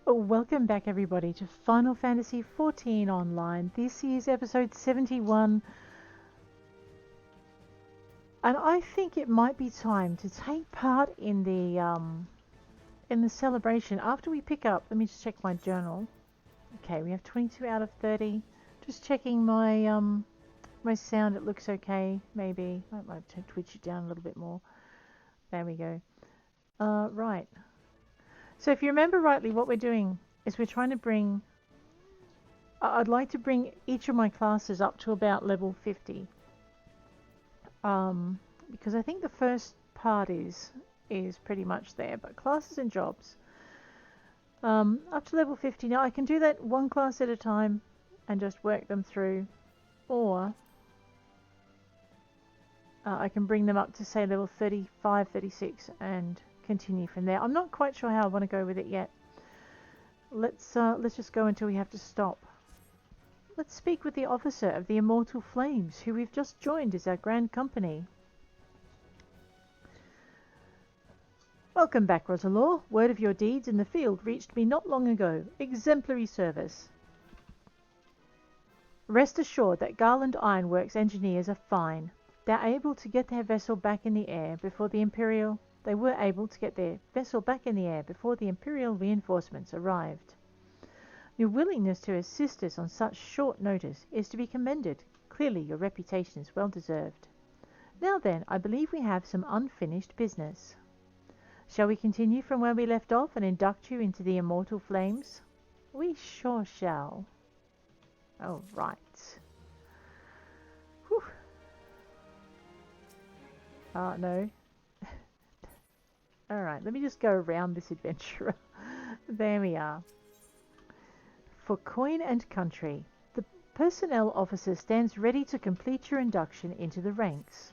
Welcome back, everybody, to Final Fantasy XIV Online. This is episode 71, and I think it might be time to take part in the celebration after we pick up. Let me just check my journal. Okay, we have 22 out of 30. Just checking my sound. It looks okay. Maybe I might have to twitch it down a little bit more. There we go. Right. So if you remember rightly, what we're doing is we're trying to bring. I'd like to bring each of my classes up to about level 50. Because I think the first part is pretty much there, but classes and jobs up to level 50. Now I can do that one class at a time and just work them through, or I can bring them up to say level 35, 36 and continue from there. I'm not quite sure how I want to go with it yet. Let's just go until we have to stop. Let's speak with the officer of the Immortal Flames, who we've just joined as our grand company. Welcome back, Rosalor. Word of your deeds in the field reached me not long ago. Exemplary service. Rest assured that Garland Ironworks engineers are fine. They're able to get their vessel back in the air before the Imperial... They were able to get their vessel back in the air before the Imperial reinforcements arrived. Your willingness to assist us on such short notice is to be commended. Clearly your reputation is well deserved. Now then, I believe we have some unfinished business. Shall we continue from where we left off and induct you into the Immortal Flames? We sure shall. Oh, right. Whew. No. Alright, let me just go around this adventurer. There we are. For coin and country, the personnel officer stands ready to complete your induction into the ranks.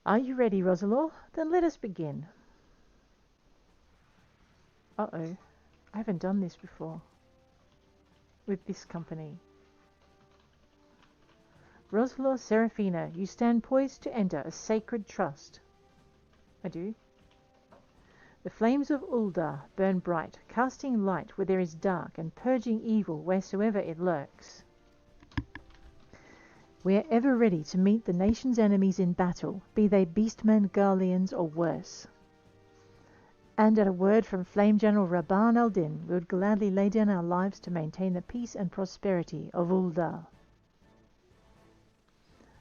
Are you ready, Rosalor? Then let us begin. Uh-oh. I haven't done this before. With this company. Rosalor Seraphina, you stand poised to enter a sacred trust. I do. The flames of Ul'dah burn bright, casting light where there is dark and purging evil wheresoever it lurks. We are ever ready to meet the nation's enemies in battle, be they beastmen, Garleans, or worse. And at a word from Flame General Rabban al-Din, we would gladly lay down our lives to maintain the peace and prosperity of Ul'dah.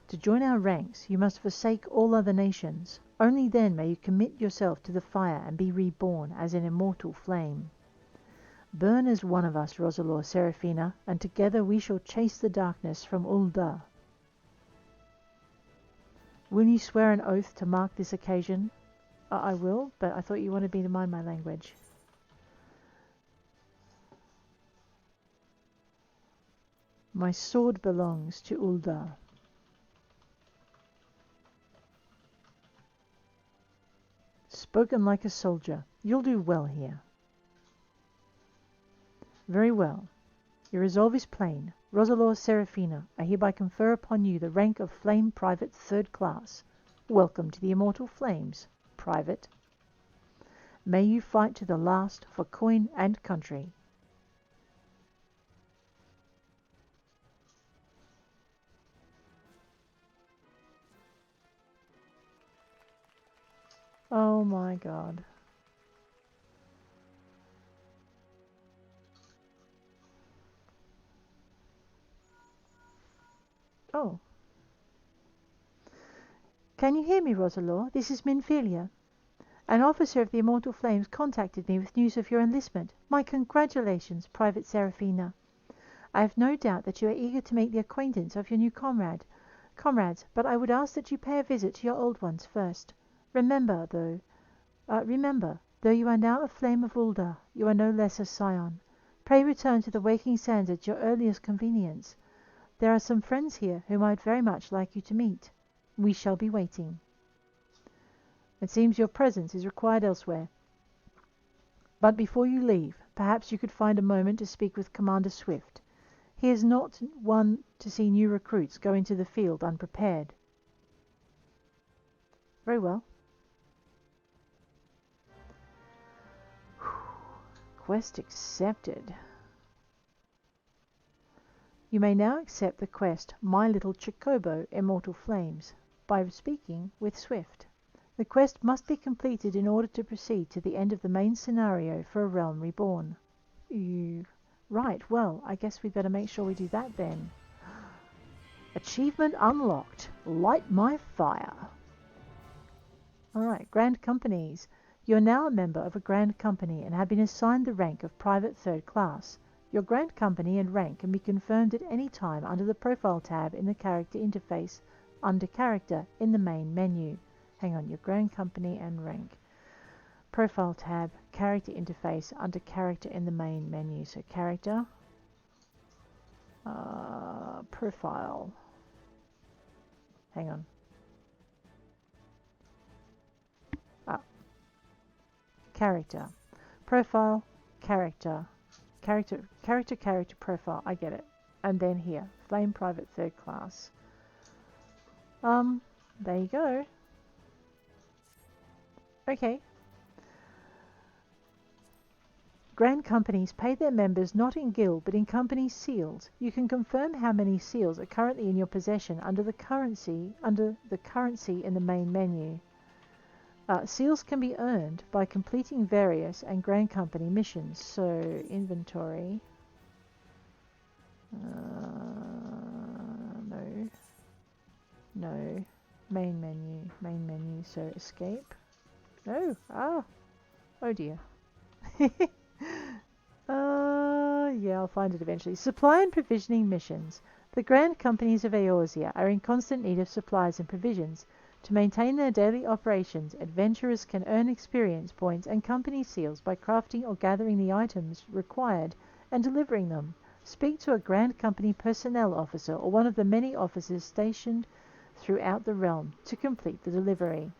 To join our ranks, you must forsake all other nations. Only then may you commit yourself to the fire and be reborn as an immortal flame. Burn as one of us, Rosalor Seraphina, and together we shall chase the darkness from Ul'dah. Will you swear an oath to mark this occasion? I will, but I thought you wanted me to mind my language. My sword belongs to Ul'dah. Spoken like a soldier. You'll do well here. Very well. Your resolve is plain. Rosalor Seraphina, I hereby confer upon you the rank of Flame Private 3rd Class. Welcome to the Immortal Flames, Private. May you fight to the last for coin and country. Oh my God. Oh. Can you hear me, Rosalor? This is Minfilia. An officer of the Immortal Flames contacted me with news of your enlistment. My congratulations, Private Seraphina. I have no doubt that you are eager to make the acquaintance of your new comrades, but I would ask that you pay a visit to your old ones first. Remember, though you are now a Flame of Ul'dah, you are no less a Scion. Pray return to the Waking Sands at your earliest convenience. There are some friends here whom I'd very much like you to meet. We shall be waiting. It seems your presence is required elsewhere. But before you leave, perhaps you could find a moment to speak with Commander Swift. He is not one to see new recruits go into the field unprepared. Very well. Quest accepted. You may now accept the quest My Little Chocobo Immortal Flames by speaking with Swift. The quest must be completed in order to proceed to the end of the main scenario for A Realm Reborn. Right, well, I guess we better make sure we do that then. Achievement unlocked. Light my fire. Alright, Grand Companies. You are now a member of a Grand Company and have been assigned the rank of Private Third Class. Your Grand Company and rank can be confirmed at any time under the Profile tab in the Character interface, under Character in the main menu. Hang on, your Grand Company and rank. Profile tab, Character interface, under Character in the main menu. So Character, Profile. Hang on. Character. Profile, Character. Character, Profile. I get it. And then here, Flame Private Third Class. There you go. Okay. Grand Companies pay their members not in guild but in company seals. You can confirm how many seals are currently in your possession under the currency in the main menu. Seals can be earned by completing various and Grand Company missions. So inventory. No. Main menu. So escape. No. Oh dear. Yeah, I'll find it eventually. Supply and provisioning missions. The Grand Companies of Eorzea are in constant need of supplies and provisions. To maintain their daily operations, adventurers can earn experience points and company seals by crafting or gathering the items required and delivering them. Speak to a Grand Company personnel officer or one of the many officers stationed throughout the realm to complete the delivery.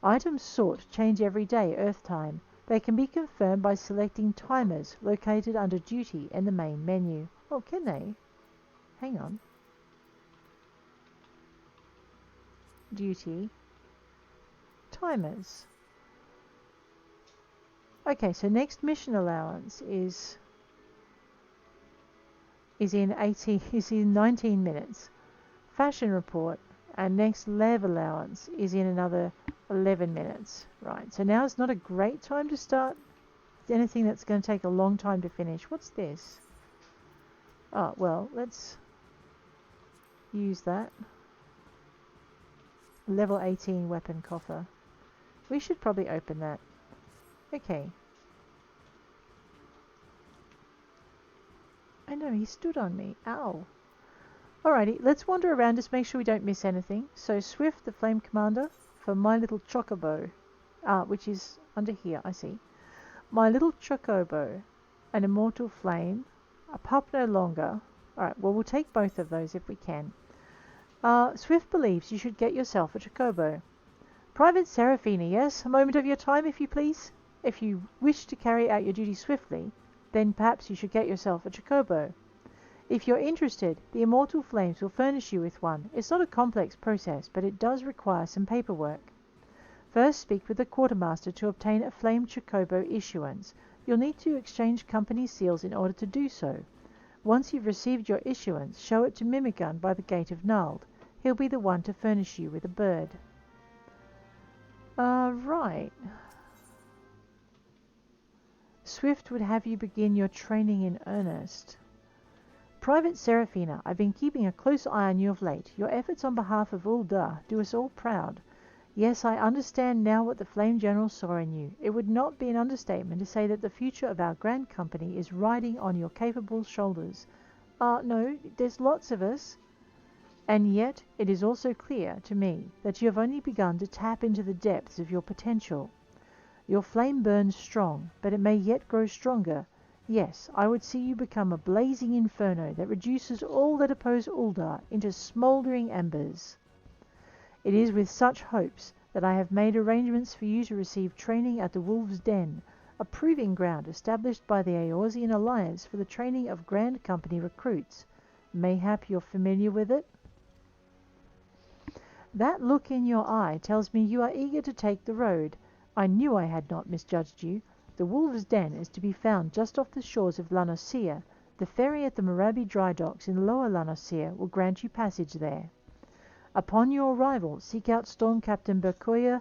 Items sought change every day Earth time. They can be confirmed by selecting timers located under Duty in the main menu. Oh, can they? Hang on. Duty. Timers. Okay, so next mission allowance is in 19 minutes. Fashion report and next lev allowance is in another 11 minutes. Right, so now is not a great time to start anything that's going to take a long time to finish. What's this? Oh, well, let's use that. Level 18 weapon coffer. We should probably open that. Okay. I know, he stood on me. Ow. Alrighty, let's wander around, just make sure we don't miss anything. So Swift, the Flame Commander, for My Little Chocobo, which is under here, I see. My Little Chocobo, an Immortal Flame, a pup no longer. Alright, well, we'll take both of those if we can. Swift believes you should get yourself a Chocobo. Private Seraphina, yes? A moment of your time, if you please? If you wish to carry out your duty swiftly, then perhaps you should get yourself a Chocobo. If you're interested, the Immortal Flames will furnish you with one. It's not a complex process, but it does require some paperwork. First, speak with the Quartermaster to obtain a Flame Chocobo issuance. You'll need to exchange company seals in order to do so. Once you've received your issuance, show it to Mimigun by the Gate of Nald. He'll be the one to furnish you with a bird. Right. Swift would have you begin your training in earnest. Private Seraphina, I've been keeping a close eye on you of late. Your efforts on behalf of Ul'dah do us all proud. Yes, I understand now what the Flame General saw in you. It would not be an understatement to say that the future of our Grand Company is riding on your capable shoulders. No, there's lots of us. And yet, it is also clear to me that you have only begun to tap into the depths of your potential. Your flame burns strong, but it may yet grow stronger. Yes, I would see you become a blazing inferno that reduces all that oppose Ul'dah into smouldering embers. It is with such hopes that I have made arrangements for you to receive training at the Wolf's Den, a proving ground established by the Eorzean Alliance for the training of Grand Company recruits. Mayhap you're familiar with it? That look in your eye tells me you are eager to take the road. I knew I had not misjudged you. The Wolf's Den is to be found just off the shores of Lanosea. The ferry at the Murabi dry docks in Lower Lanosea will grant you passage there. Upon your arrival, seek out Storm Captain Berkoya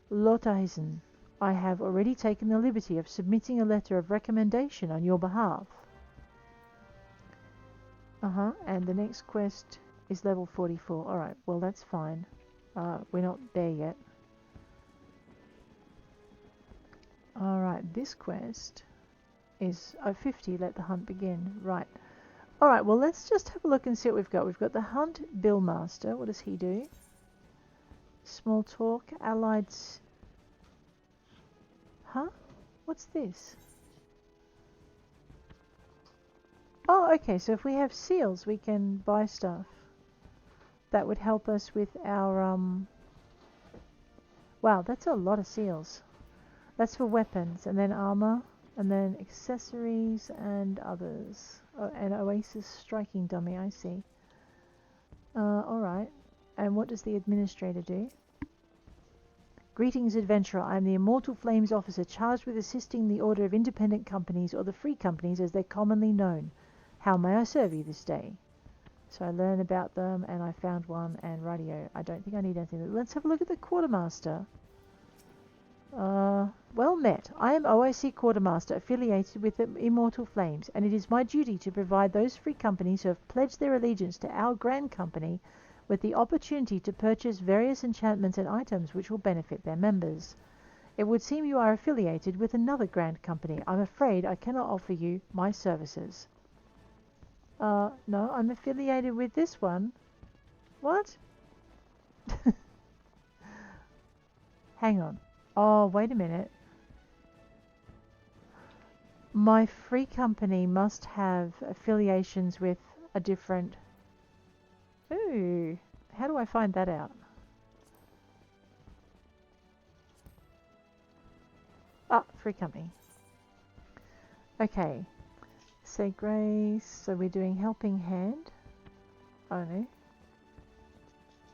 Lotahisen. I have already taken the liberty of submitting a letter of recommendation on your behalf. And the next quest is level 44. Alright, well that's fine. We're not there yet. Alright, this quest is 50, let the hunt begin. Right. Alright, well let's just have a look and see what we've got. We've got the Hunt Billmaster. What does he do? Small talk, allied... What's this? Oh, okay, so if we have seals, we can buy stuff. That would help us with our, Wow, that's a lot of seals. That's for weapons, and then armor, and then accessories, and others. Oh, and Oasis striking dummy, I see. Alright. And what does the administrator do? Greetings, adventurer. I am the Immortal Flames officer charged with assisting the Order of Independent Companies, or the Free Companies as they're commonly known. How may I serve you this day? So I learned about them, and I found one, and radio. I don't think I need anything. Let's have a look at the Quartermaster. Well met. I am OIC Quartermaster, affiliated with the Immortal Flames, and it is my duty to provide those free companies who have pledged their allegiance to our Grand Company with the opportunity to purchase various enchantments and items which will benefit their members. It would seem you are affiliated with another Grand Company. I'm afraid I cannot offer you my services. No, I'm affiliated with this one. What? Hang on. Oh, wait a minute. My free company must have affiliations with a different... Ooh, how do I find that out? Ah, free company. Okay. Say grace. So we're doing helping hand. Oh no.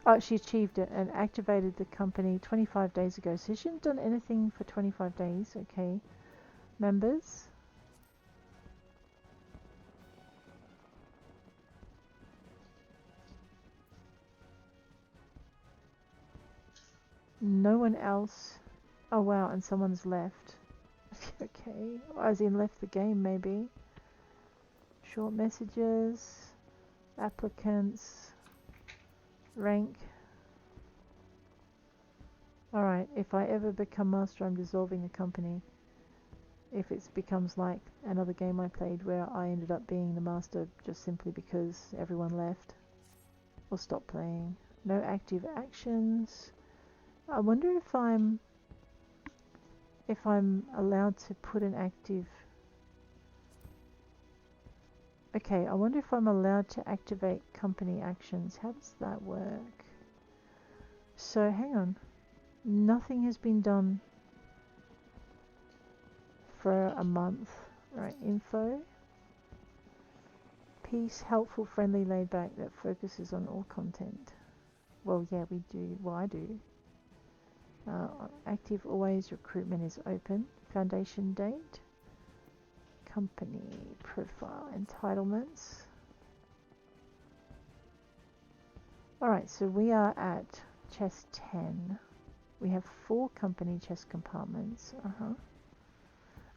Oh, she achieved it and activated the company 25 days ago. So she hasn't done anything for 25 days. Okay. Members. No one else. Oh wow, and someone's left. Okay. As in left the game maybe. Short messages. Applicants. Rank. Alright, if I ever become master, I'm dissolving the company. If it becomes like another game I played where I ended up being the master just simply because everyone left. Or stop playing. No active actions. I wonder if I'm allowed to put an active... Okay, I wonder if I'm allowed to activate company actions. How does that work? So, hang on. Nothing has been done for a month. Right, info. Peace, helpful, friendly, laid back that focuses on all content. Well, yeah, we do. Well, I do. Active always, recruitment is open. Foundation date. Company profile, entitlements. Alright, so we are at chest 10. We have 4 company chest compartments.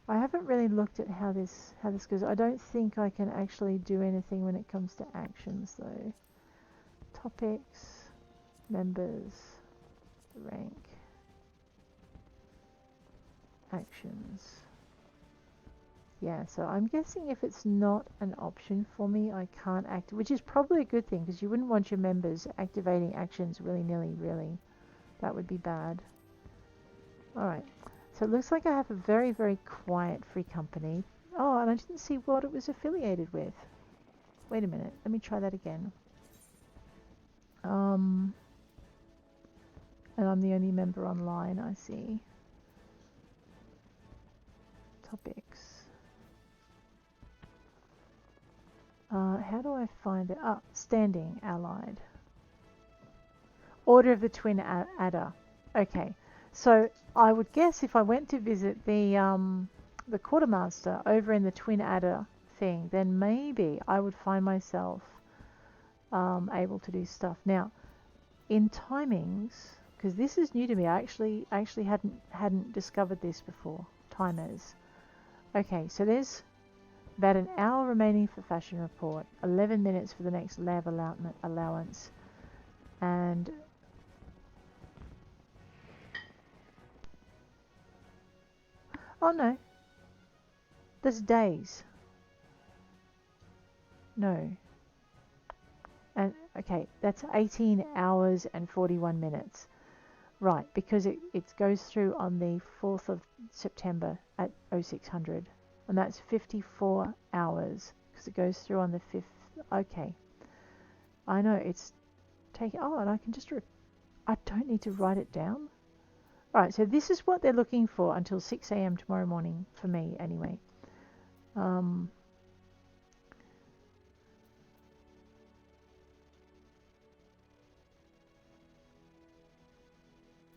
I haven't really looked at how this goes. I don't think I can actually do anything when it comes to actions though. Topics, members, rank, actions. Yeah, so I'm guessing if it's not an option for me, I can't act, which is probably a good thing because you wouldn't want your members activating actions willy-nilly, really. That would be bad. Alright, so it looks like I have a very, very quiet free company. Oh, and I didn't see what it was affiliated with. Wait a minute, let me try that again. And I'm the only member online, I see. Topics. How do I find it? Ah, standing, allied. Order of the Twin Adder. Okay, so I would guess if I went to visit the quartermaster over in the Twin Adder thing, then maybe I would find myself able to do stuff. Now, in timings, because this is new to me, I actually hadn't discovered this before. Timers. Okay, so there's about an hour remaining for fashion report, 11 minutes for the next lab allowance, and oh no, there's days. No. And okay, that's 18 hours and 41 minutes. Right, because it goes through on the 4th of September at 0600. And that's 54 hours because it goes through on the 5th. Okay. I know it's taking... Oh, and I can just... I don't need to write it down. Right, so this is what they're looking for until 6 a.m. tomorrow morning, for me anyway.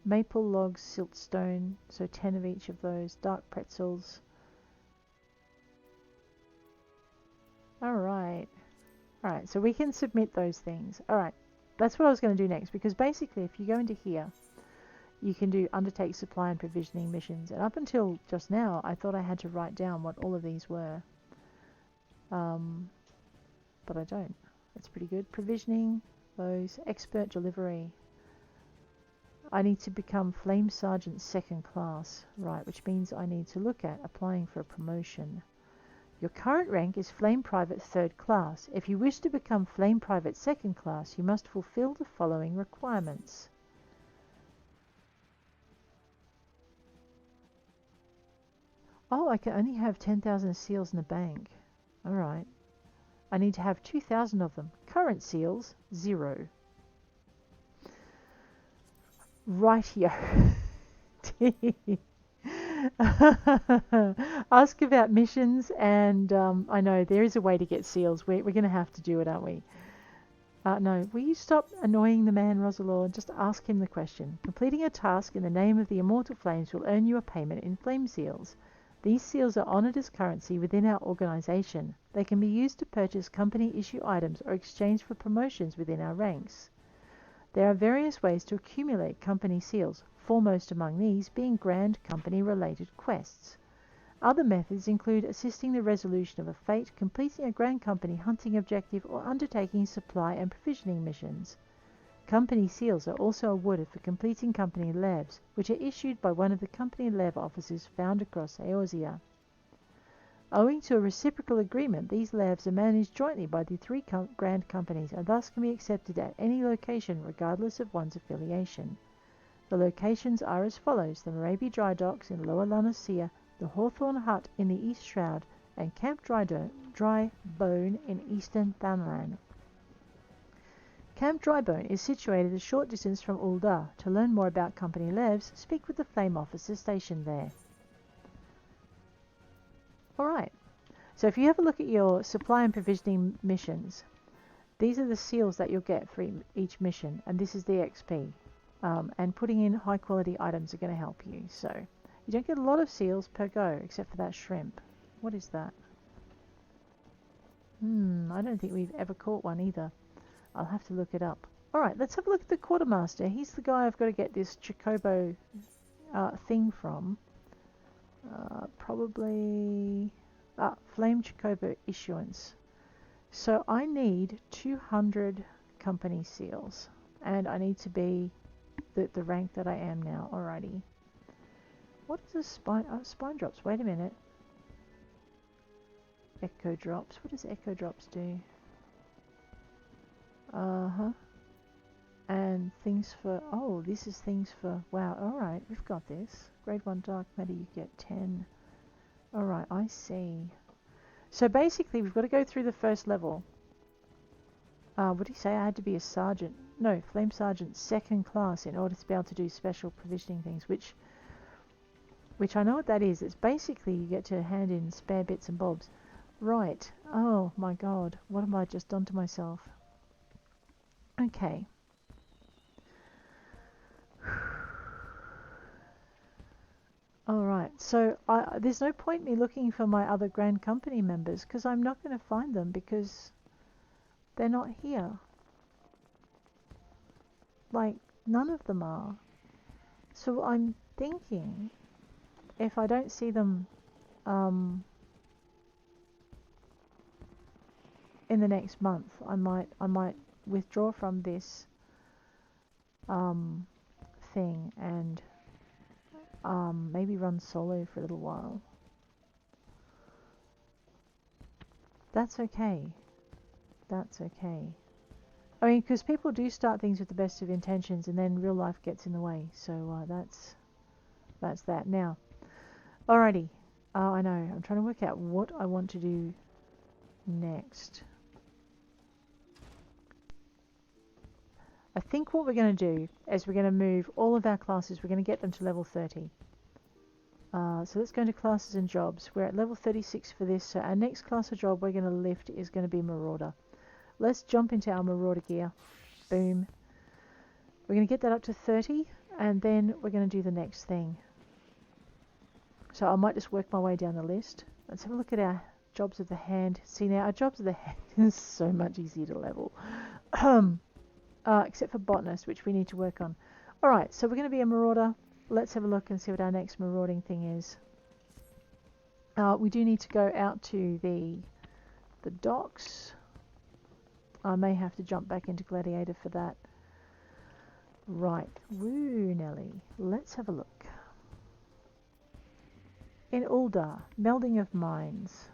Maple logs, siltstone, so 10 of each of those. Dark pretzels. Alright. Alright, so we can submit those things. Alright, that's what I was going to do next, because basically if you go into here, you can do undertake supply and provisioning missions. And up until just now, I thought I had to write down what all of these were. But I don't. That's pretty good. Provisioning, those. Expert delivery. I need to become Flame Sergeant 2nd class. Right, which means I need to look at applying for a promotion. Your current rank is Flame Private 3rd class. If you wish to become Flame Private 2nd class, you must fulfill the following requirements. Oh, I can only have 10,000 seals in the bank. Alright. I need to have 2,000 of them. Current seals, 0. Rightio. Ask about missions, and I know there is a way to get seals. We're going to have to do it, aren't we? No, will you stop annoying the man, Rosalor? Just ask him the question. Completing a task in the name of the Immortal Flames will earn you a payment in flame seals. These seals are honoured as currency within our organisation. They can be used to purchase company-issue items or exchange for promotions within our ranks. There are various ways to accumulate company seals, foremost among these being grand company-related quests. Other methods include assisting the resolution of a fate, completing a grand company hunting objective, or undertaking supply and provisioning missions. Company seals are also awarded for completing company labs, which are issued by one of the company lab officers found across Eorzea. Owing to a reciprocal agreement, these labs are managed jointly by the 3 grand companies and thus can be accepted at any location regardless of one's affiliation. The locations are as follows: the Merabi Dry Docks in Lower La Noscea, the Hawthorn Hut in the East Shroud, and Camp Drybone in Eastern Thanalan. Camp Drybone is situated a short distance from Ul'dah. To learn more about company labs, speak with the flame officer stationed there. Alright, so if you have a look at your supply and provisioning missions, these are the seals that you'll get for each mission, and this is the XP. And putting in high quality items are going to help you. So you don't get a lot of seals per go, except for that shrimp. What is that? I don't think we've ever caught one either. I'll have to look it up. Alright, let's have a look at the quartermaster. He's the guy I've got to get this Chocobo thing from. Probably Flame Chocobo issuance. So I need 200 company seals, and I need to be the rank that I am now. Alrighty. What is a spine? Spine drops. Wait a minute. Echo drops. What does echo drops do? And things for... Oh, this is things for... Wow, alright, we've got this. Grade 1 Dark Matter, you get 10. Alright, I see. So basically, we've got to go through the first level. What did he say? I had to be a sergeant. No, Flame Sergeant 2nd class in order to be able to do special provisioning things, which I know what that is. It's basically you get to hand in spare bits and bobs. Right. Oh my god, what have I just done to myself? Okay. All right. So there's no point me looking for my other Grand Company members because I'm not going to find them because they're not here. Like, none of them are. So I'm thinking if I don't see them in the next month, I might withdraw from this thing and maybe run solo for a little while. That's okay. That's okay. I mean, because people do start things with the best of intentions and then real life gets in the way. So that's that. Now, alrighty. I know. I'm trying to work out what I want to do next. I think what we're going to do is we're going to move all of our classes. We're going to get them to level 30. So let's go into classes and jobs. We're at level 36 for this. So our next class of job we're going to lift is going to be Marauder. Let's jump into our Marauder gear. Boom. We're going to get that up to 30 and then we're going to do the next thing. So I might just work my way down the list. Let's have a look at our jobs of the hand. See now, our jobs of the hand is so much easier to level. Except for botanist, which we need to work on. Alright, so we're going to be a marauder. Let's have a look and see what our next marauding thing is. We do need to go out to the docks. I may have to jump back into Gladiator for that. Right, woo Nelly. Let's have a look. In Ul'dah, melding of minds.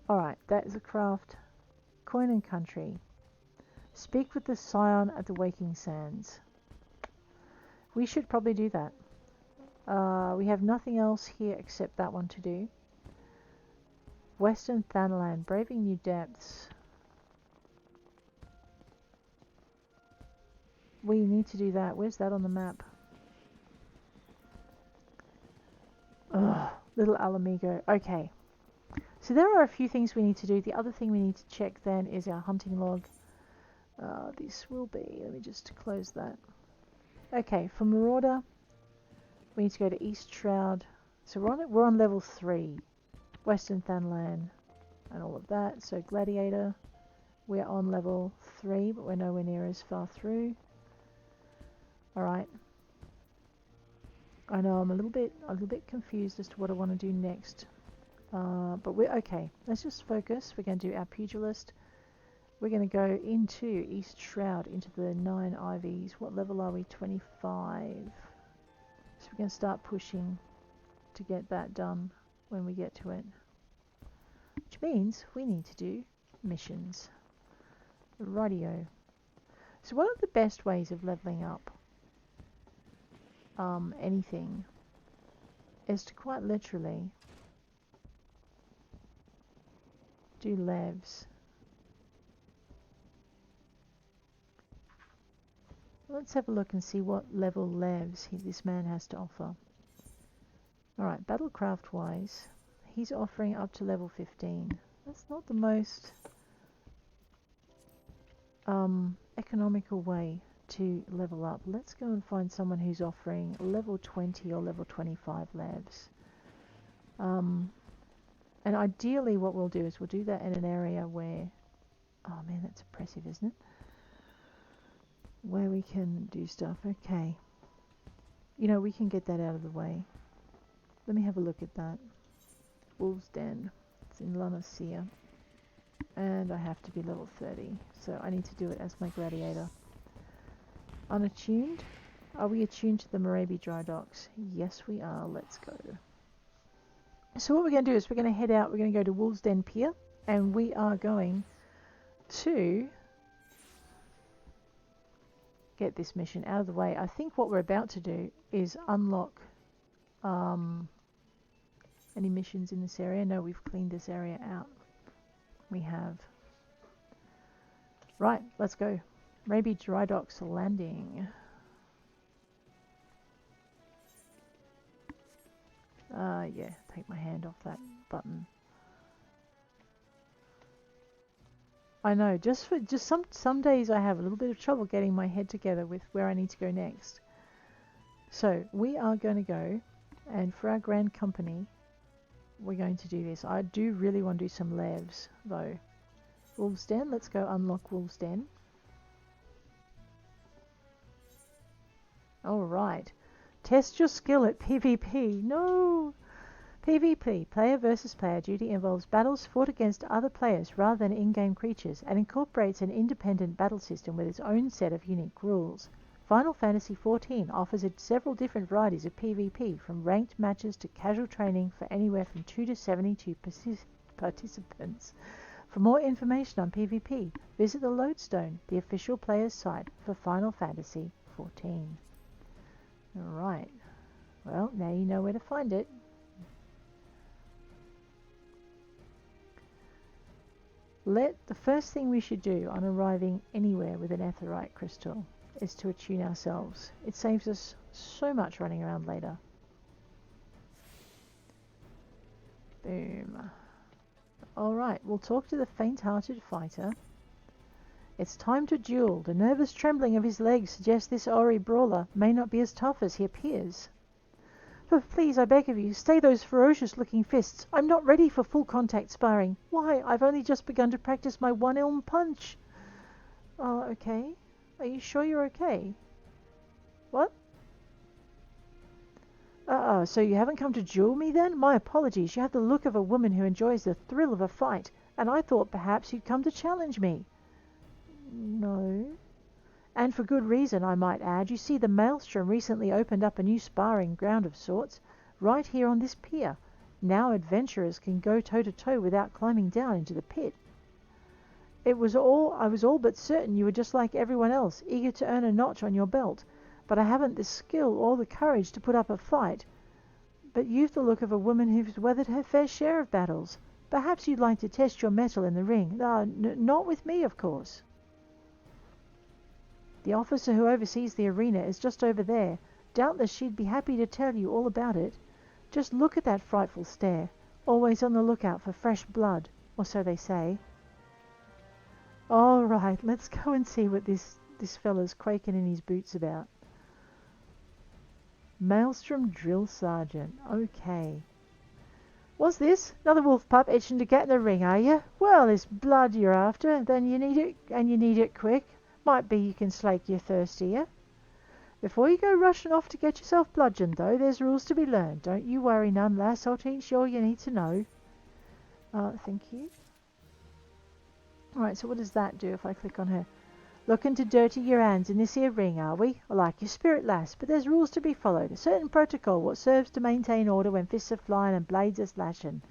Alright, that is a craft. Coin and country. Speak with the scion at the Waking Sands. We should probably do that. We have nothing else here except that one to do. Western Thanalan, braving new depths. We need to do that. Where's that on the map? Ugh, Little Alamigo. Okay. So there are a few things we need to do. The other thing we need to check then is our hunting log. This will be, let me just close that. Okay, for Marauder, we need to go to East Shroud. So we're on level 3. Western Thanalan and all of that. So Gladiator, we're on level 3, but we're nowhere near as far through. Alright. I know I'm a little bit confused as to what I want to do next. But we're okay. Let's just focus. We're going to do our pugilist. We're going to go into East Shroud, into the 9 Ivies. What level are we? 25. So we're going to start pushing to get that done when we get to it. Which means we need to do missions. Rightio. So one of the best ways of leveling up anything is to quite literally do levs. Let's have a look and see what level levs this man has to offer. Alright, battlecraft wise, he's offering up to level 15. That's not the most economical way to level up. Let's go and find someone who's offering level 20 or level 25 levs. And ideally what we'll do is we'll do that in an area where, oh man, that's oppressive, isn't it? Where we can do stuff. Okay. You know, we can get that out of the way. Let me have a look at that. Wolves Den. It's in La Noscea. And I have to be level 30. So I need to do it as my gladiator. Unattuned? Are we attuned to the Morabi Dry Docks? Yes, we are. Let's go. So what we're going to do is we're going to head out. We're going to go to Wolves Den Pier. And we are going to get this mission out of the way. I think what we're about to do is unlock any missions in this area. No, we've cleaned this area out. We have. Right, let's go. Morabi Dry Docks landing. Yeah, take my hand off that button. I know, just some days I have a little bit of trouble getting my head together with where I need to go next. So we are going to go, and for our grand company, we're going to do this. I do really want to do some levs, though. Wolves Den, let's go unlock Wolves Den. Alright. Test your skill at PvP. No! PvP, player versus player duty, involves battles fought against other players rather than in-game creatures, and incorporates an independent battle system with its own set of unique rules. Final Fantasy XIV offers several different varieties of PvP, from ranked matches to casual training for anywhere from 2 to 72 participants. For more information on PvP, visit the Lodestone, the official player's site for Final Fantasy XIV. Alright, well, now you know where to find it. The first thing we should do on arriving anywhere with an aetheryte crystal is to attune ourselves. It saves us so much running around later. Boom. Alright, we'll talk to the faint-hearted fighter. It's time to duel. The nervous trembling of his legs suggests this Ori brawler may not be as tough as he appears. But please, I beg of you, stay those ferocious-looking fists. I'm not ready for full-contact sparring. Why, I've only just begun to practice my one-elm punch. Oh, okay. Are you sure you're okay? What? So you haven't come to duel me then? My apologies. You have the look of a woman who enjoys the thrill of a fight, and I thought perhaps you'd come to challenge me. No. And for good reason, I might add. You see, the Maelstrom recently opened up a new sparring ground of sorts, right here on this pier. Now adventurers can go toe-to-toe without climbing down into the pit. I was all but certain you were just like everyone else, eager to earn a notch on your belt. But I haven't the skill or the courage to put up a fight. But you've the look of a woman who's weathered her fair share of battles. Perhaps you'd like to test your mettle in the ring. Not with me, of course. The officer who oversees the arena is just over there. Doubtless she'd be happy to tell you all about it. Just look at that frightful stare. Always on the lookout for fresh blood, or so they say. All right, let's go and see what this fella's quaking in his boots about. Maelstrom Drill Sergeant. Okay. What's this? Another wolf pup itching to get in the ring, are you? Well, it's blood you're after. Then you need it, and you need it quick. Might be you can slake your thirst here. Before you go rushing off to get yourself bludgeoned, though, there's rules to be learned. Don't you worry none, lass. I'll teach you all you need to know. Thank you. Alright, so what does that do if I click on her? Looking to dirty your hands in this here ring, are we? I like your spirit, lass, but there's rules to be followed. A certain protocol what serves to maintain order when fists are flying and blades are slashing.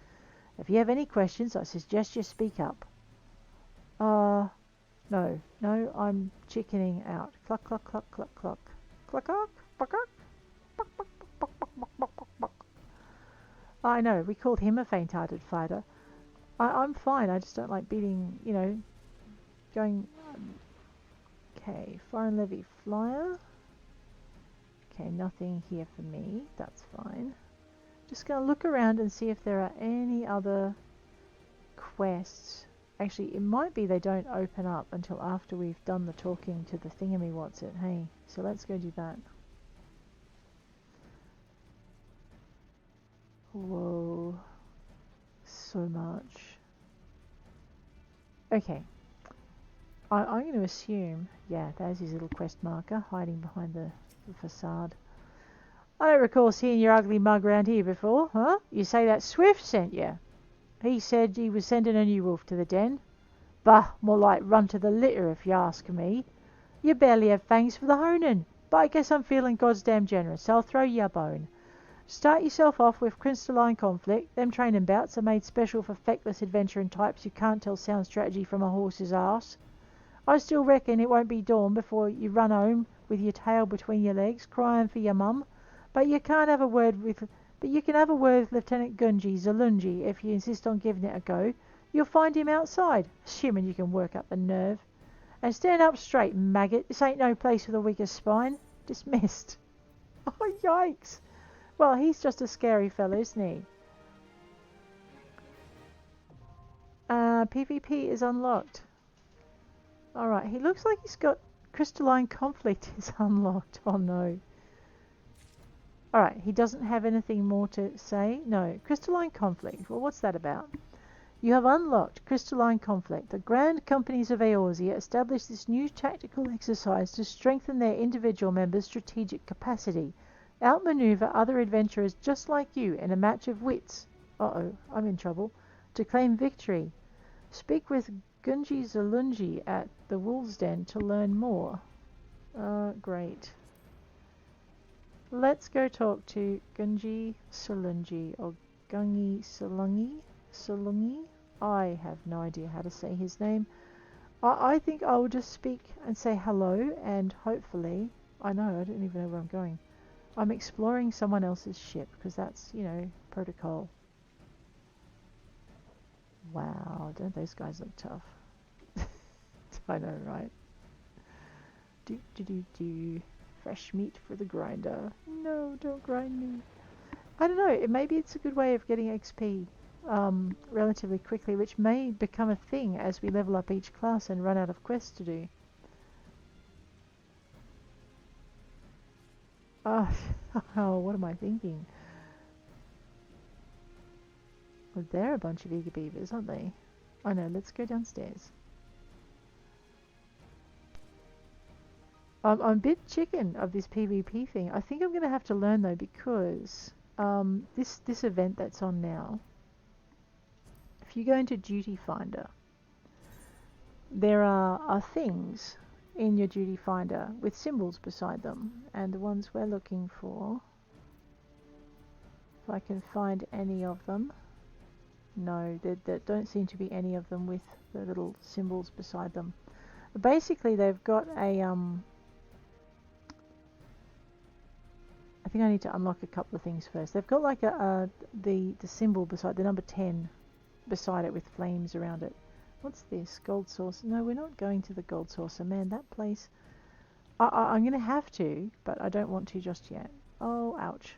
If you have any questions, I suggest you speak up. No, I'm chickening out. Cluck, cluck, cluck, cluck, cluck. Cluck, cluck, cluck, cluck. Buck, buck, buck, buck, buck, buck, buck, buck. I know, we called him a faint-hearted fighter. I'm fine, I just don't like beating, going... Okay, foreign levy flyer. Okay, nothing here for me, that's fine. Just going to look around and see if there are any other quests. Actually, it might be they don't open up until after we've done the talking to the thingamywhatsit. Hey, so let's go do that. Whoa. So much. Okay. I'm going to assume, yeah, there's his little quest marker hiding behind the facade. I don't recall seeing your ugly mug round here before, huh? You say that Swift sent you? He said he was sending a new wolf to the den. Bah, more like run to the litter if you ask me. You barely have fangs for the honing, but I guess I'm feeling goddamn generous, so I'll throw you a bone. Start yourself off with crystalline conflict. Them training bouts are made special for feckless adventuring types who can't tell sound strategy from a horse's arse. I still reckon it won't be dawn before you run home with your tail between your legs, crying for your mum. But you can have a word with Lieutenant Gunji Zalunji if you insist on giving it a go. You'll find him outside, assuming you can work up the nerve. And stand up straight, maggot. This ain't no place for the weakest spine. Dismissed. Oh, yikes. Well, he's just a scary fellow, isn't he? PvP is unlocked. Alright, he looks like he's got crystalline conflict is unlocked. Oh no. Alright, he doesn't have anything more to say? No. Crystalline conflict. Well, what's that about? You have unlocked Crystalline Conflict. The Grand Companies of Eorzea established this new tactical exercise to strengthen their individual members' strategic capacity. Outmaneuver other adventurers just like you in a match of wits. Uh-oh, I'm in trouble. To claim victory. Speak with Gunji Zalunji at the Wolves' Den to learn more. Great. Let's go talk to Gunji Salungi or Gungi Salungi. I have no idea how to say his name. I think I will just speak and say hello, and hopefully, I don't even know where I'm going. I'm exploring someone else's ship, because that's, protocol. Wow, don't those guys look tough? I know, right? Do. Fresh meat for the grinder. No, don't grind me. I don't know, maybe it's a good way of getting XP relatively quickly, which may become a thing as we level up each class and run out of quests to do. Oh, what am I thinking? Well, they're a bunch of eager beavers, aren't they? I know, let's go downstairs. I'm a bit chicken of this PvP thing. I think I'm going to have to learn though, because this event that's on now, if you go into Duty Finder, there are things in your Duty Finder with symbols beside them, and the ones we're looking for, if I can find any of them, no, there don't seem to be any of them with the little symbols beside them. Basically, they've got a I think I need to unlock a couple of things first. They've got like the symbol beside the number 10 beside it with flames around it. What's this? Gold saucer? No, we're not going to the gold saucer. Man, that place. I'm going to have to, but I don't want to just yet. Oh, ouch.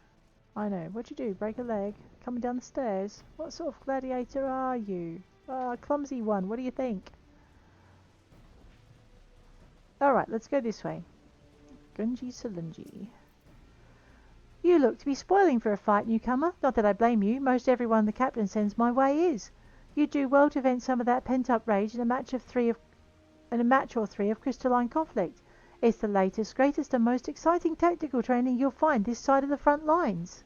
I know. What'd you do? Break a leg? Coming down the stairs? What sort of gladiator are you? Clumsy one. What do you think? Alright, let's go this way. Gunji Salungi. You look to be spoiling for a fight, newcomer. Not that I blame you. Most everyone the captain sends my way is. You'd do well to vent some of that pent-up rage in a match or three of Crystalline Conflict. It's the latest, greatest and most exciting tactical training you'll find this side of the front lines.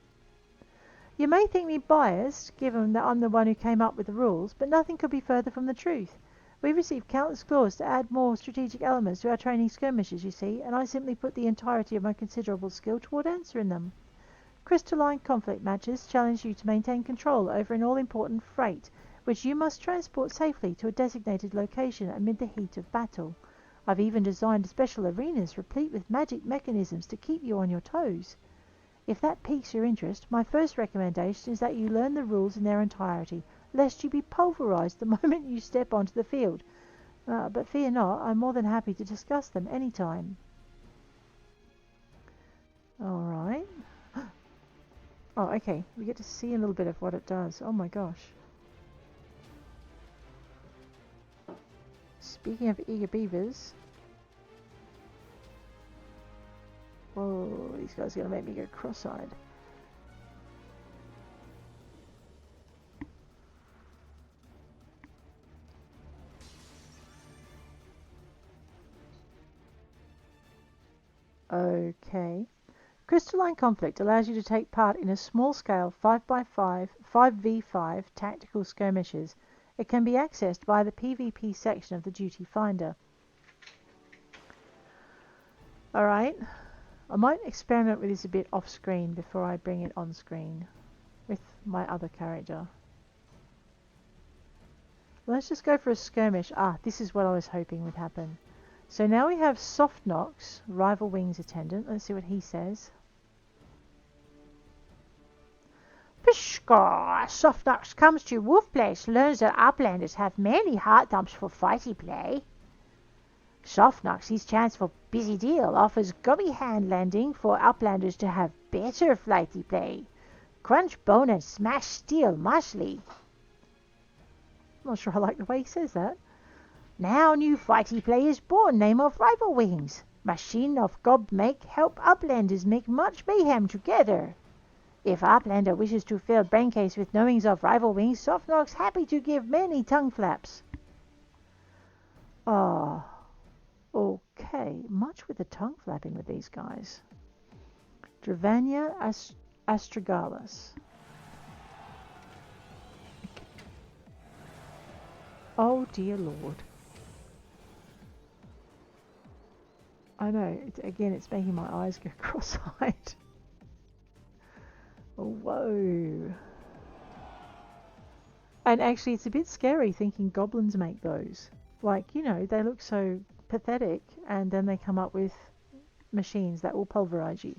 You may think me biased, given that I'm the one who came up with the rules, but nothing could be further from the truth. We've received countless claws to add more strategic elements to our training skirmishes, you see, and I simply put the entirety of my considerable skill toward answering them. Crystalline Conflict matches challenge you to maintain control over an all-important freight, which you must transport safely to a designated location amid the heat of battle. I've even designed special arenas replete with magic mechanisms to keep you on your toes. If that piques your interest, my first recommendation is that you learn the rules in their entirety, lest you be pulverized the moment you step onto the field. But fear not, I'm more than happy to discuss them any time. Alright. Oh, okay. We get to see a little bit of what it does. Oh my gosh. Speaking of eager beavers. Whoa, these guys are going to make me go cross-eyed. Okay. Crystalline Conflict allows you to take part in a small-scale 5x5, 5v5 tactical skirmishes. It can be accessed via the PvP section of the Duty Finder. Alright, I might experiment with this a bit off-screen before I bring it on-screen with my other character. Let's just go for a skirmish. This is what I was hoping would happen. So now we have Softnox, Rival Wings Attendant. Let's see what he says. Pishka! Softnox comes to Wolf Place, learns that Uplanders have many heart dumps for fighty play. Softnox, his chance for busy deal, offers gummy hand landing for Uplanders to have better flighty play. Crunch bone and smash steel muchly. I'm not sure I like the way he says that. Now new fighty play is born, name of Rival Wings. Machine of gob make help uplanders make much mayhem together. If uplander wishes to fill braincase with knowings of rival wings, Softnox happy to give many tongue flaps. Oh, okay. Much with the tongue flapping with these guys. Dravania astragalus. Oh dear Lord. I know, it's making my eyes go cross-eyed. Whoa. And actually, it's a bit scary thinking goblins make those. Like, they look so pathetic, and then they come up with machines that will pulverize you.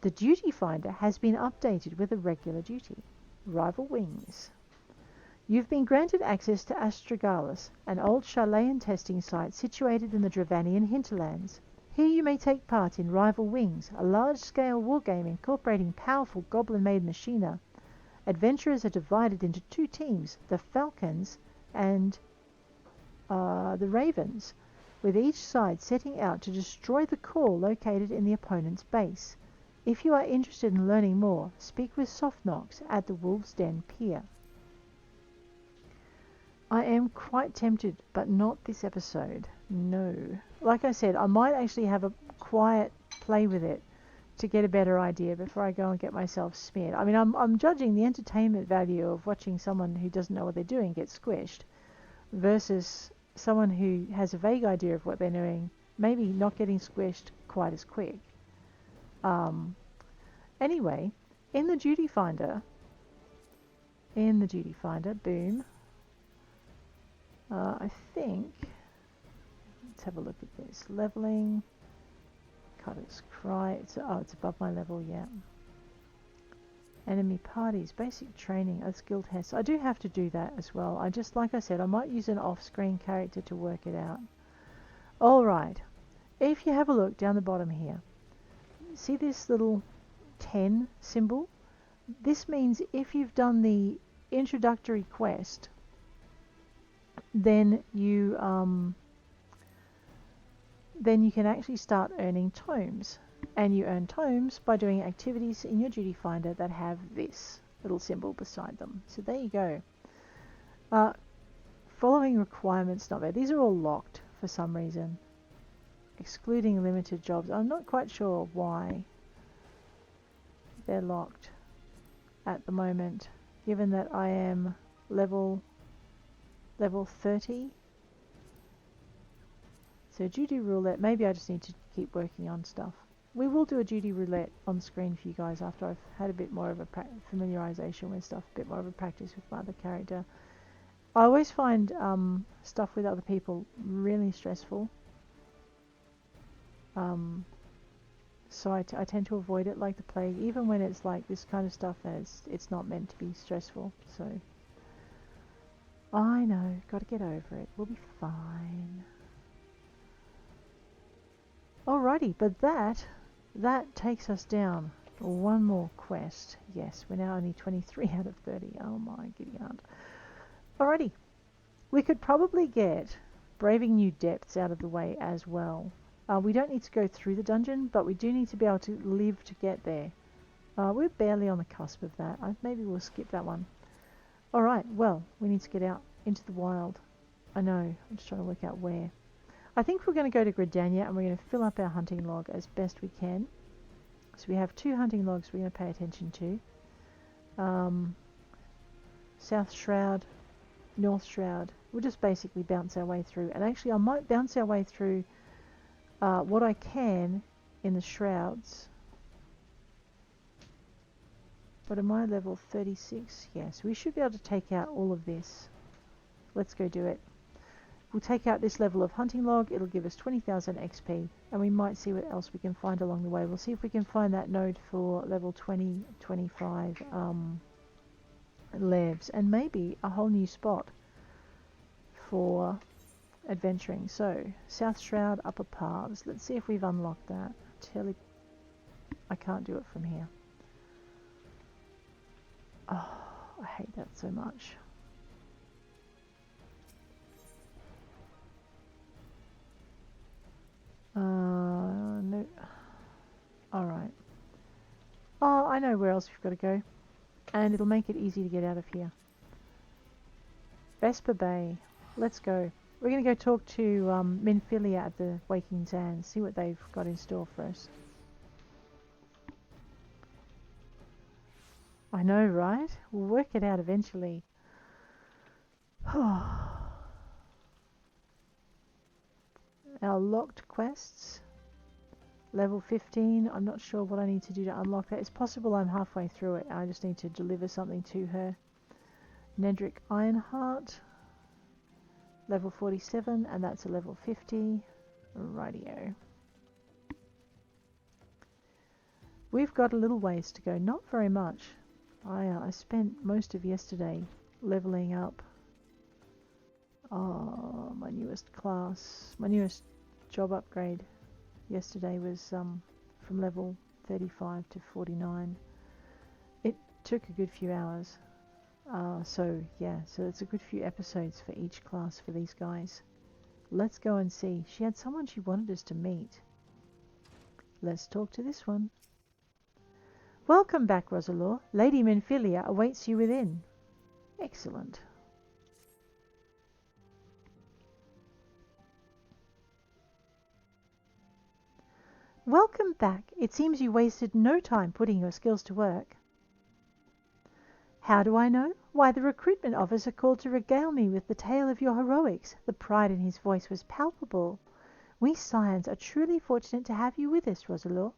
The duty finder has been updated with a regular duty. Rival wings. You've been granted access to Astragalus, an old Charlayan testing site situated in the Dravanian hinterlands. Here you may take part in Rival Wings, a large-scale wargame incorporating powerful goblin-made machina. Adventurers are divided into two teams, the Falcons and the Ravens, with each side setting out to destroy the core located in the opponent's base. If you are interested in learning more, speak with Softnox at the Wolf's Den Pier. I am quite tempted, but not this episode. No. Like I said, I might actually have a quiet play with it to get a better idea before I go and get myself smeared. I mean, I'm judging the entertainment value of watching someone who doesn't know what they're doing get squished versus someone who has a vague idea of what they're doing, maybe not getting squished quite as quick. Anyway, in the duty finder, boom. I think, let's have a look at this. Leveling, Cutter's Cry, it's above my level, yeah. Enemy parties, basic training, a skill test. I do have to do that as well. Like I said, I might use an off-screen character to work it out. Alright, if you have a look down the bottom here, see this little 10 symbol? This means if you've done the introductory quest, then you can actually start earning tomes. And you earn tomes by doing activities in your duty finder that have this little symbol beside them. So there you go. Following requirements not there. These are all locked for some reason. Excluding limited jobs. I'm not quite sure why they're locked at the moment, given that I am level 30. So duty roulette, maybe I just need to keep working on stuff. We will do a duty roulette on screen for you guys after I've had a bit more of a familiarization with stuff, a bit more of a practice with my other character. I always find stuff with other people really stressful. So I tend to avoid it like the plague, even when it's like this kind of stuff and it's not meant to be stressful. So I know, got to get over it. We'll be fine. Alrighty, but that takes us down. One more quest. Yes, we're now only 23 out of 30. Oh my giddy aunt. Alrighty. We could probably get Braving New Depths out of the way as well. We don't need to go through the dungeon, but we do need to be able to live to get there. We're barely on the cusp of that. Maybe we'll skip that one. Alright, well, we need to get out into the wild. I know, I'm just trying to work out where. I think we're going to go to Gridania and we're going to fill up our hunting log as best we can. So we have 2 hunting logs we're going to pay attention to. South Shroud, North Shroud. We'll just basically bounce our way through. And actually I might bounce our way through what I can in the shrouds. But am I level 36? Yes, we should be able to take out all of this. Let's go do it. We'll take out this level of hunting log. It'll give us 20,000 XP, and we might see what else we can find along the way. We'll see if we can find that node for level 20, 25 levs, and maybe a whole new spot for adventuring. So, South Shroud, Upper Paths. Let's see if we've unlocked that. I can't do it from here. Oh, I hate that so much. I know where else we've got to go. And it'll make it easy to get out of here. Vesper Bay. Let's go. We're going to go talk to Minfilia at the Waking Sands, see what they've got in store for us. I know, right? We'll work it out eventually. Our locked quests. Level 15. I'm not sure what I need to do to unlock that. It's possible I'm halfway through it. I just need to deliver something to her. Nedrick Ironheart. Level 47, and that's a level 50. Rightio. We've got a little ways to go. Not very much. I spent most of yesterday leveling up my newest class. My newest job upgrade yesterday was from level 35 to 49. It took a good few hours. So it's a good few episodes for each class for these guys. Let's go and see. She had someone she wanted us to meet. Let's talk to this one. Welcome back, Rosalor. Lady Minfilia awaits you within. Excellent. Welcome back. It seems you wasted no time putting your skills to work. How do I know? Why, the recruitment officer called to regale me with the tale of your heroics. The pride in his voice was palpable. We Scions are truly fortunate to have you with us, Rosalor.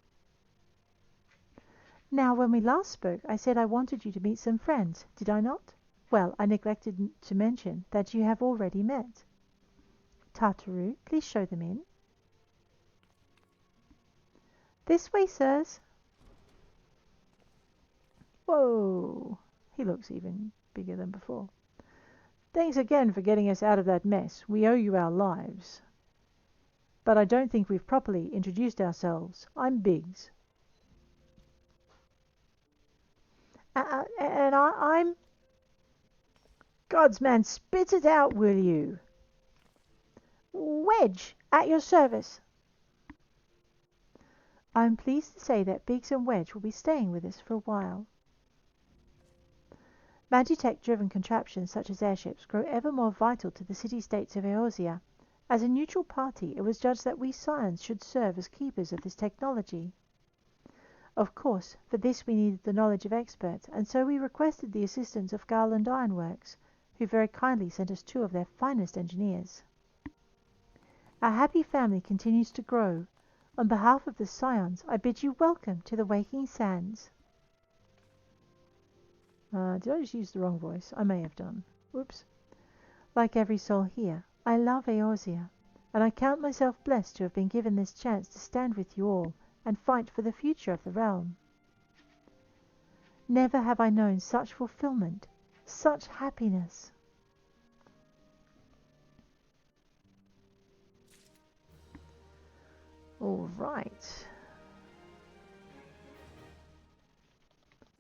Now, when we last spoke, I said I wanted you to meet some friends, did I not? Well, I neglected to mention that you have already met. Tartaru, please show them in. This way, sirs. Whoa. He looks even bigger than before. Thanks again for getting us out of that mess. We owe you our lives. But I don't think we've properly introduced ourselves. I'm Biggs. And I'm... God's man, spit it out, will you? Wedge, at your service. I'm pleased to say that Biggs and Wedge will be staying with us for a while. Magitech-driven contraptions such as airships grow ever more vital to the city-states of Eorzea. As a neutral party, it was judged that we Scions should serve as keepers of this technology. Of course, for this we needed the knowledge of experts, and so we requested the assistance of Garland Ironworks, who very kindly sent us 2 of their finest engineers. Our happy family continues to grow. On behalf of the Scions, I bid you welcome to the Waking Sands. Did I just use the wrong voice? I may have done. Whoops. Like every soul here, I love Eorzea, and I count myself blessed to have been given this chance to stand with you all and fight for the future of the realm. Never have I known such fulfillment, such happiness. All right.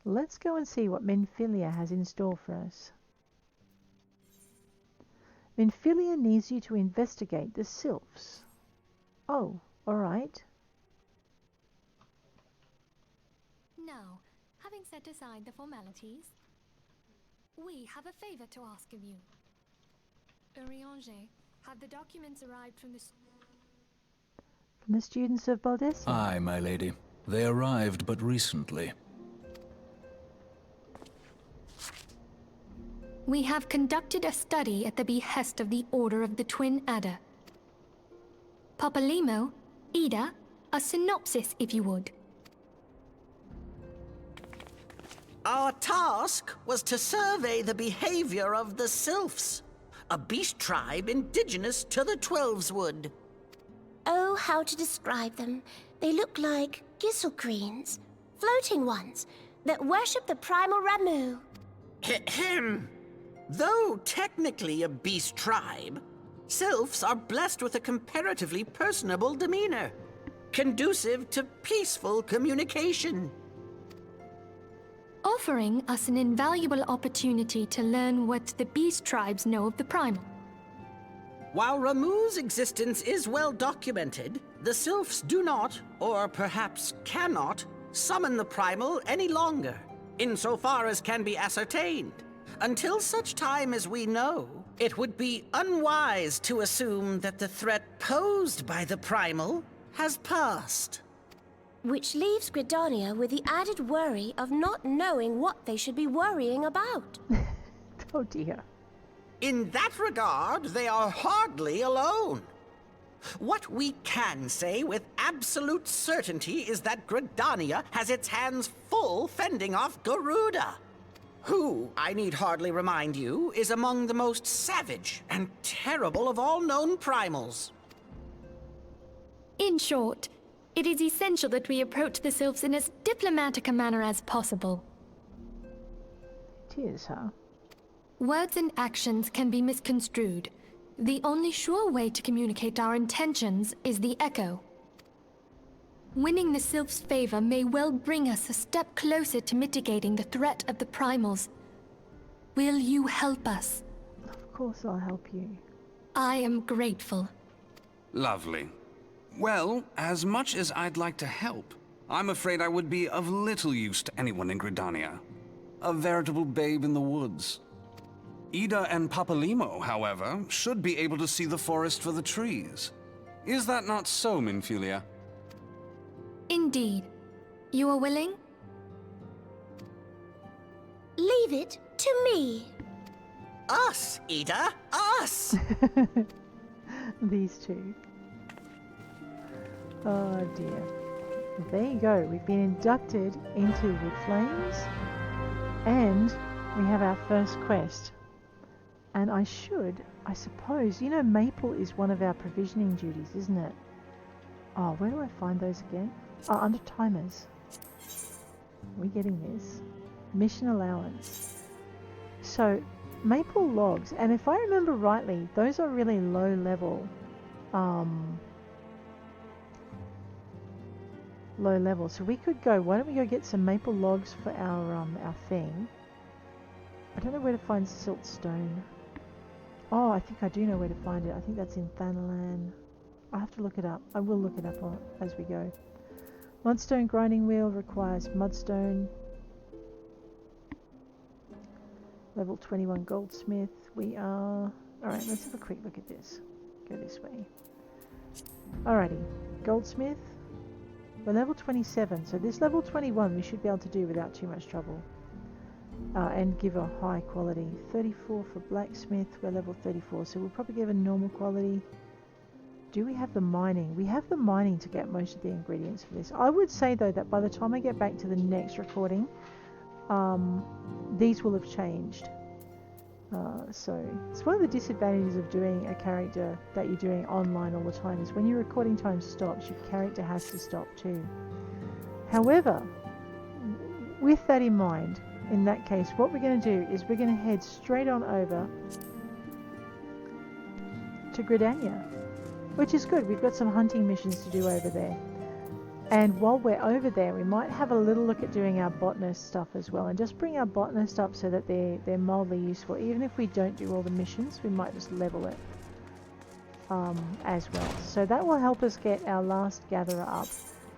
Let's go and see what Minfilia has in store for us. Minfilia needs you to investigate the Sylphs. Oh, all right. Now, having set aside the formalities, we have a favor to ask of you. Urianger, have the documents arrived from the students of Baldesia? Aye, my lady. They arrived but recently. We have conducted a study at the behest of the Order of the Twin Adder. Papalimo, Ida, a synopsis if you would. Our task was to survey the behavior of the Sylphs, a beast tribe indigenous to the Twelveswood. Oh, how to describe them. They look like Gisselcreens, floating ones, that worship the primal Ramu. Ahem. Though technically a beast tribe, Sylphs are blessed with a comparatively personable demeanor, conducive to peaceful communication. Offering us an invaluable opportunity to learn what the beast tribes know of the primal. While Ramu's existence is well documented, the Sylphs do not, or perhaps cannot, summon the primal any longer, insofar as can be ascertained. Until such time as we know, it would be unwise to assume that the threat posed by the primal has passed. Which leaves Gridania with the added worry of not knowing what they should be worrying about. Oh dear. In that regard, they are hardly alone. What we can say with absolute certainty is that Gridania has its hands full fending off Garuda, who, I need hardly remind you, is among the most savage and terrible of all known primals. In short, it is essential that we approach the sylphs in as diplomatic a manner as possible. It is, huh? Words and actions can be misconstrued. The only sure way to communicate our intentions is the echo. Winning the sylphs' favor may well bring us a step closer to mitigating the threat of the primals. Will you help us? Of course I'll help you. I am grateful. Lovely. Well, as much as I'd like to help, I'm afraid I would be of little use to anyone in Gridania. A veritable babe in the woods. Ida and Papalimo, however, should be able to see the forest for the trees. Is that not so, Minfilia? Indeed. You are willing? Leave it to me. Us, Ida, us! These two. Oh dear. There you go. We've been inducted into the Flames. And we have our first quest. And I suppose, you know, Maple is one of our provisioning duties, isn't it? Oh, where do I find those again? Oh, under timers. Are we getting this? Mission allowance. So, Maple logs, and if I remember rightly, those are really low level. Low level. So we could go, why don't we go get some Maple logs for our thing. I don't know where to find siltstone. Oh, I think I do know where to find it. I think that's in Thanalan. I have to look it up. I will look it up as we go. Mudstone grinding wheel requires mudstone. Level 21 goldsmith. We are... Alright, let's have a quick look at this. Go this way. Alrighty. Goldsmith. We're level 27, so this level 21 we should be able to do without too much trouble. And give a high quality. 34 for blacksmith, we're level 34, so we'll probably give a normal quality. Do we have the mining? We have the mining to get most of the ingredients for this. I would say though that by the time I get back to the next recording, these will have changed. So it's one of the disadvantages of doing a character that you're doing online all the time is when your recording time stops, your character has to stop too. However, with that in mind, in that case, what we're going to do is we're going to head straight on over to Gridania, which is good. We've got some hunting missions to do over there. And while we're over there, we might have a little look at doing our botanist stuff as well, and just bring our botanist up so that they're mildly useful. Even if we don't do all the missions, we might just level it as well. So that will help us get our last gatherer up.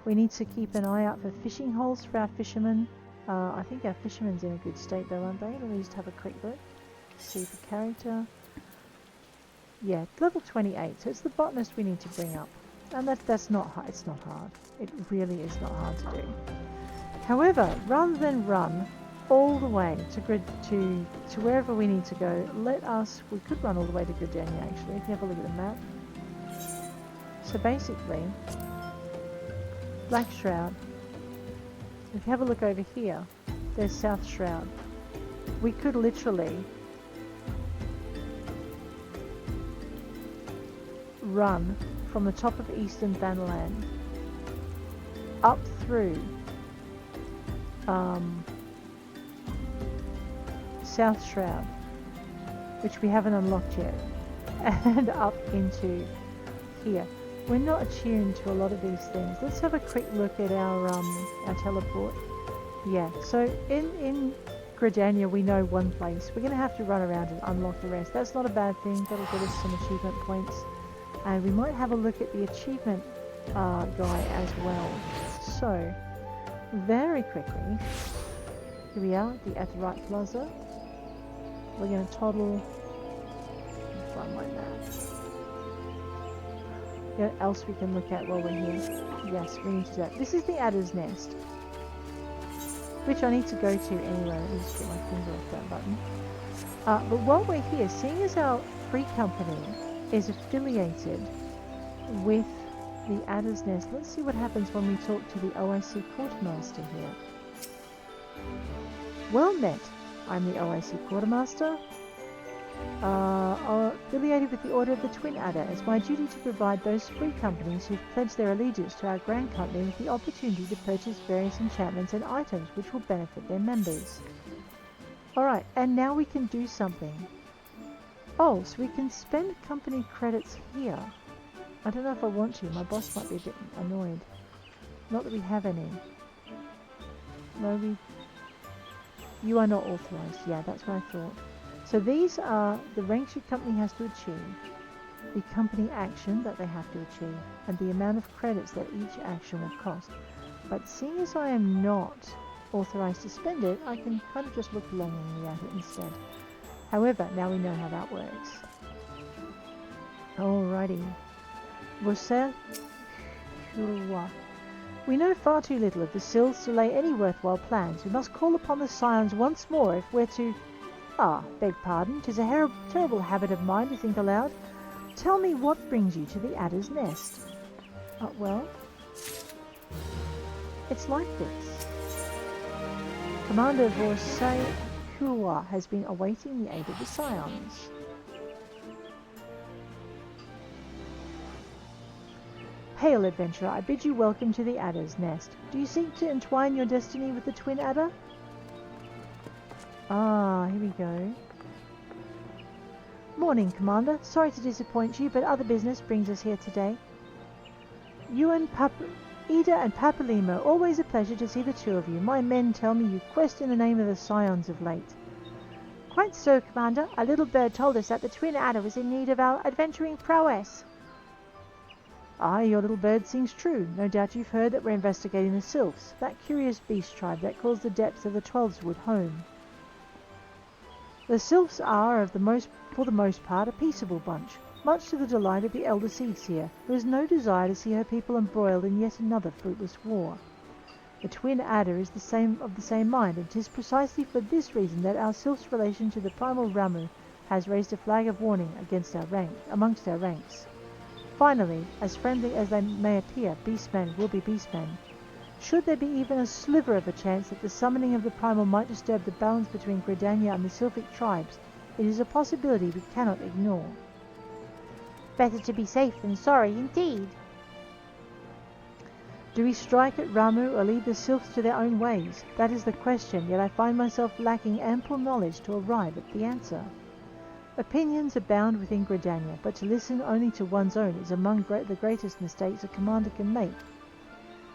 We need to keep an eye out for fishing holes for our fishermen. I think our fishermen's in a good state though, aren't they? Let me just have a quick look. See the character. Yeah, level 28. So it's the botanist we need to bring up. And that's not hard. It's not hard. It really is not hard to do. However, rather than run all the way to wherever we need to go, we could run all the way to Gridania actually, if you have a look at the map. So basically, Black Shroud. If you have a look over here, there's South Shroud. We could literally run from the top of Eastern Thanalan up through South Shroud, which we haven't unlocked yet, and up into here. We're not attuned to a lot of these things. Let's have a quick look at our teleport. Yeah, so in Gridania we know one place. We're going to have to run around and unlock the rest. That's not a bad thing. That'll get us some achievement points. And we might have a look at the achievement guy as well. So, very quickly. Here we are, the Aetheryte Plaza. We're going to toddle. Find my map. What else we can look at while we're here? Yes, we need to do that. This is the Adder's Nest, which I need to go to anyway. Let me just get my finger off that button. But while we're here, seeing as our free company is affiliated with the Adder's Nest, let's see what happens when we talk to the OIC Quartermaster here. Well met. I'm the OIC Quartermaster, affiliated with the Order of the Twin Adder. It's my duty to provide those free companies who've pledged their allegiance to our Grand Company with the opportunity to purchase various enchantments and items which will benefit their members. Alright, and now we can do something. Oh, so we can spend company credits here. I don't know if I want to. My boss might be a bit annoyed. Not that we have any. No, you are not authorized. Yeah, that's what I thought. So these are the ranks your company has to achieve, the company action that they have to achieve, and the amount of credits that each action will cost. But seeing as I am not authorized to spend it, I can kind of just look longingly at it instead. However, now we know how that works. Alrighty. Vosel Kurwa. We know far too little of the Sylphs to lay any worthwhile plans. We must call upon the Scions once more if we're to... beg pardon, 'tis a terrible habit of mine to think aloud. Tell me what brings you to the Adder's Nest. Well, it's like this. Commander Vosel Kurwa has been awaiting the aid of the Scions. Hail, adventurer, I bid you welcome to the Adder's Nest. Do you seek to entwine your destiny with the Twin Adder? Here we go. Morning, Commander. Sorry to disappoint you, but other business brings us here today. You and Ida and Papalimo, always a pleasure to see the two of you. My men tell me you quest in the name of the Scions of late. Quite so, Commander. A little bird told us that the Twin Adder was in need of our adventuring prowess. Aye, your little bird sings true. No doubt you've heard that we're investigating the Sylphs, that curious beast tribe that calls the depths of the Twelveswood home. The Sylphs are, for the most part, a peaceable bunch, much to the delight of the elder Seedseer, who has no desire to see her people embroiled in yet another fruitless war. The Twin Adder is of the same mind, and 'tis precisely for this reason that our Sylph's relation to the primal Ramuh has raised a flag of warning amongst our ranks. Finally, as friendly as they may appear, beastmen will be beastmen. Should there be even a sliver of a chance that the summoning of the primal might disturb the balance between Gridania and the Sylphic tribes, it is a possibility we cannot ignore. Better to be safe than sorry, indeed. Do we strike at Ramuh or leave the Sylphs to their own ways? That is the question, yet I find myself lacking ample knowledge to arrive at the answer. Opinions abound within Gridania, but to listen only to one's own is among the greatest mistakes a commander can make.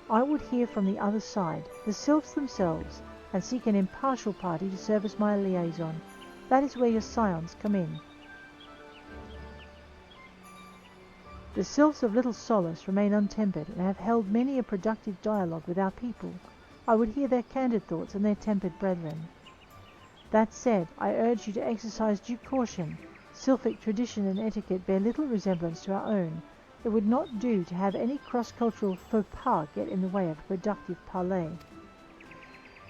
I would hear from the other side, the Sylphs themselves, and seek an impartial party to serve as my liaison. That is where your Scions come in. The Sylphs of Little Solace remain untempered, and have held many a productive dialogue with our people. I would hear their candid thoughts and their tempered brethren. That said, I urge you to exercise due caution. Sylphic tradition and etiquette bear little resemblance to our own. It would not do to have any cross-cultural faux pas get in the way of a productive parley.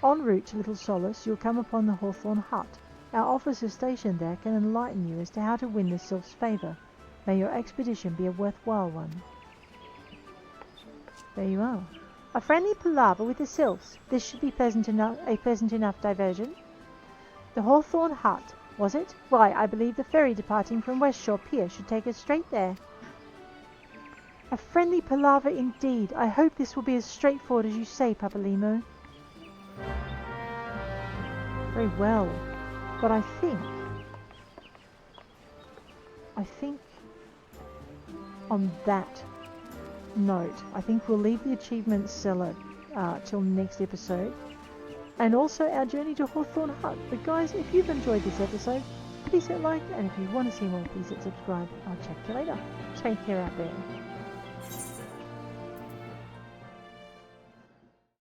En route to Little Solace, you'll come upon the Hawthorn Hut. Our officer stationed there can enlighten you as to how to win the Sylph's favour. May your expedition be a worthwhile one. There you are. A friendly palaver with the Sylphs. This should be a pleasant enough diversion. The Hawthorn Hut, was it? Why, I believe the ferry departing from Westshore Pier should take us straight there. A friendly palaver indeed. I hope this will be as straightforward as you say, Papalimo. Very well. But I think on that note, I think we'll leave the achievement cellar till next episode. And also our journey to Hawthorn Hut. But guys, if you've enjoyed this episode, please hit like, and if you want to see more, please hit subscribe. I'll check you later. Take care out there.